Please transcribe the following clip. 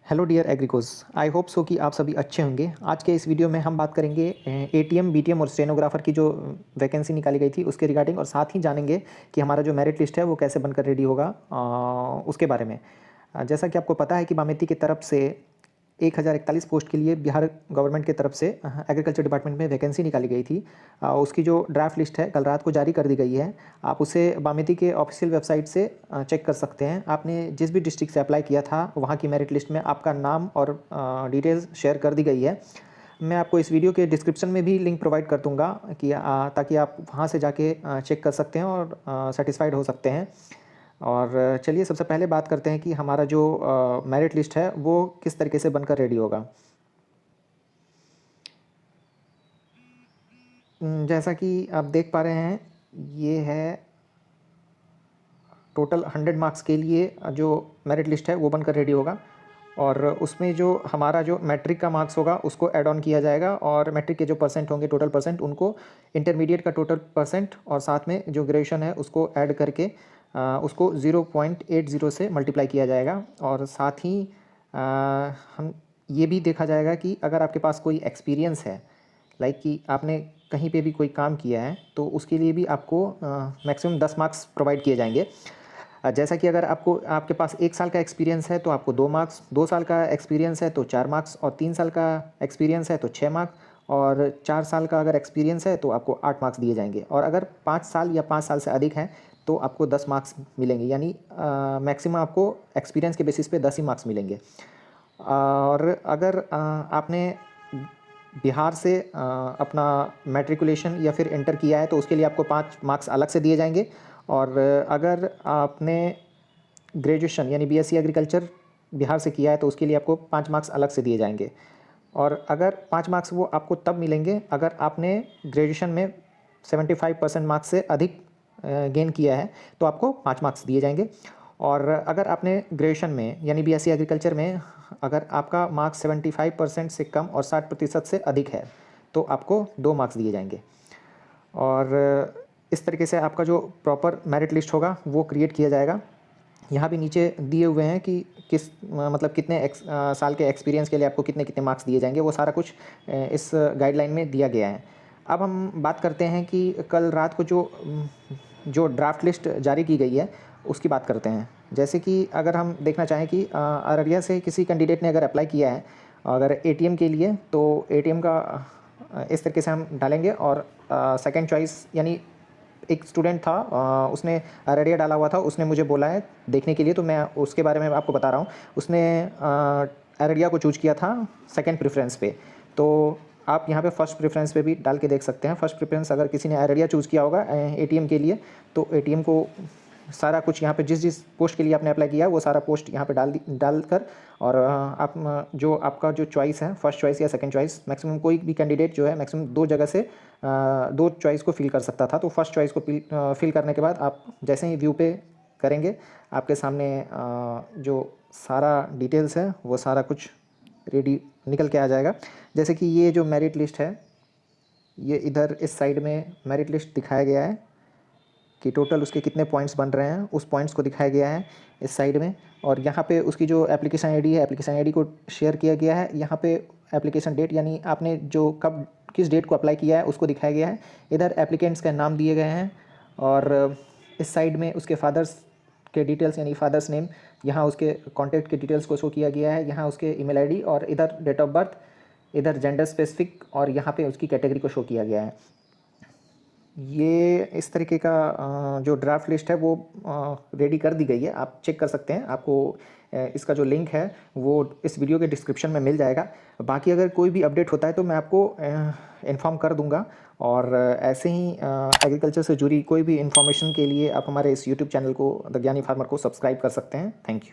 Hello dear agricos, I hope so कि आप सभी अच्छे होंगे। आज के इस वीडियो में हम बात करेंगे एटीएम, बीटीएम और स्टेनोग्राफर की जो वैकेंसी निकाली गई थी उसके रिगार्डिंग, और साथ ही जानेंगे कि हमारा जो मेरिट लिस्ट है वो कैसे बनकर रेडी होगा उसके बारे में। जैसा कि आपको पता है कि बामेती की तरफ से 1041 पोस्ट के लिए बिहार गवर्नमेंट की तरफ से एग्रीकल्चर डिपार्टमेंट में वैकेंसी निकाली गई थी। उसकी जो ड्राफ्ट लिस्ट है कल रात को जारी कर दी गई है। आप उसे बामेती के ऑफिशियल वेबसाइट से चेक कर सकते हैं। आपने जिस भी डिस्ट्रिक्ट से अप्लाई किया था वहाँ की मेरिट लिस्ट में आपका नाम और डिटेल्स शेयर कर दी गई है। मैं आपको इस वीडियो के डिस्क्रिप्शन में भी लिंक प्रोवाइड कर दूँगा कि ताकि आप वहाँ से जाके चेक कर सकते हैं और सेटिस्फाइड हो सकते हैं। और चलिए सबसे पहले बात करते हैं कि हमारा जो मेरिट लिस्ट है वो किस तरीके से बनकर रेडी होगा। जैसा कि आप देख पा रहे हैं, ये है टोटल 100 मार्क्स के लिए जो मेरिट लिस्ट है वो बनकर रेडी होगा। और उसमें जो हमारा जो मैट्रिक का मार्क्स होगा उसको ऐड ऑन किया जाएगा, और मैट्रिक के जो परसेंट होंगे टोटल परसेंट, उनको इंटरमीडिएट का टोटल परसेंट और साथ में जो ग्रेजुएशन है उसको ऐड करके उसको 0.80 से मल्टीप्लाई किया जाएगा। और साथ ही हम ये भी देखा जाएगा कि अगर आपके पास कोई एक्सपीरियंस है, लाइक कि आपने कहीं पे भी कोई काम किया है, तो उसके लिए भी आपको मैक्सिमम 10 मार्क्स प्रोवाइड किए जाएंगे। जैसा कि अगर आपके पास 1 साल का एक्सपीरियंस है तो आपको 2 मार्क्स, 2 साल का एक्सपीरियंस है तो 4 मार्क्स, और 3 साल का एक्सपीरियंस है तो 6 मार्क्स, और 4 साल का अगर एक्सपीरियंस है तो आपको 8 मार्क्स दिए जाएंगे। और अगर 5 साल या 5 साल से अधिक है तो आपको 10 मार्क्स मिलेंगे, यानी मैक्सिमम आपको एक्सपीरियंस के बेसिस पे 10 ही मार्क्स मिलेंगे। और अगर आपने बिहार से अपना मैट्रिकुलेशन या फिर इंटर किया है तो उसके लिए आपको 5 मार्क्स अलग से दिए जाएंगे। और अगर आपने ग्रेजुएशन यानी बीएससी एग्रीकल्चर बिहार से किया है तो उसके लिए आपको 5 मार्क्स अलग से दिए जाएंगे। और अगर 5 मार्क्स वो आपको तब मिलेंगे अगर आपने ग्रेजुएशन में 75% मार्क्स से अधिक गेन किया है तो आपको 5 मार्क्स दिए जाएंगे। और अगर आपने ग्रेजुएशन में यानी बीएससी एग्रीकल्चर में अगर आपका मार्क्स 75% से कम और 60% से अधिक है तो आपको 2 मार्क्स दिए जाएंगे। और इस तरीके से आपका जो प्रॉपर मेरिट लिस्ट होगा वो क्रिएट किया जाएगा। यहाँ भी नीचे दिए हुए हैं कि किस मतलब कितने साल के एक्सपीरियंस के लिए आपको कितने कितने मार्क्स दिए जाएंगे, वो सारा कुछ इस गाइडलाइन में दिया गया है। अब हम बात करते हैं कि कल रात को जो ड्राफ्ट लिस्ट जारी की गई है उसकी बात करते हैं। जैसे कि अगर हम देखना चाहें कि अररिया से किसी कैंडिडेट ने अगर अप्लाई किया है अगर एटीएम के लिए, तो एटीएम का इस तरीके से हम डालेंगे। और सेकंड चॉइस यानी एक स्टूडेंट था, उसने अररिया डाला हुआ था, उसने मुझे बोला है देखने के लिए, तो मैं उसके बारे में आपको बता रहा हूँ। उसने अररिया को चूज़ किया था सेकंड प्रेफरेंस पे, तो आप यहाँ पे फर्स्ट प्रेफरेंस पे भी डाल के देख सकते हैं। फर्स्ट प्रेफरेंस अगर किसी ने अररिया चूज़ किया होगा एटीएम के लिए, तो एटीएम को सारा कुछ यहाँ पे जिस पोस्ट के लिए आपने अप्लाई किया वो सारा पोस्ट यहाँ पे डालकर, और आप जो आपका जो चॉइस है फर्स्ट चॉइस या सेकंड चॉइस, मैक्सिमम कोई भी कैंडिडेट जो है मैक्सिमम 2 जगह से 2 चॉइस को फिल कर सकता था। तो फर्स्ट चॉइस को फिल करने के बाद आप जैसे ही व्यू पे करेंगे आपके सामने जो सारा डिटेल्स है वो सारा कुछ रेडी निकल के आ जाएगा। जैसे कि ये जो मेरिट लिस्ट है, ये इधर इस साइड में मेरिट लिस्ट दिखाया गया है कि टोटल उसके कितने पॉइंट्स बन रहे हैं, उस पॉइंट्स को दिखाया गया है इस साइड में। और यहाँ पे उसकी जो एप्लीकेशन आईडी है, एप्लीकेशन आईडी को शेयर किया गया है। यहाँ पे एप्लीकेशन डेट यानी आपने जो कब किस डेट को अप्लाई किया है उसको दिखाया गया है। इधर एप्लीकेंट्स के नाम दिए गए हैं, और इस साइड में उसके फादर्स के डिटेल्स यानी फादर्स नेम, यहाँ उसके कॉन्टैक्ट के डिटेल्स को शो किया गया है, यहाँ उसके ईमेल आईडी, और इधर डेट ऑफ बर्थ, इधर जेंडर स्पेसिफिक, और यहाँ पे उसकी कैटेगरी को शो किया गया है। ये इस तरीके का जो ड्राफ्ट लिस्ट है वो रेडी कर दी गई है, आप चेक कर सकते हैं। आपको इसका जो लिंक है वो इस वीडियो के डिस्क्रिप्शन में मिल जाएगा। बाकी अगर कोई भी अपडेट होता है तो मैं आपको इन्फॉर्म कर दूंगा। और ऐसे ही एग्रीकल्चर से जुड़ी कोई भी इन्फॉर्मेशन के लिए आप हमारे इस यूट्यूब चैनल को द ज्ञानी फार्मर को सब्सक्राइब कर सकते हैं। Thank you.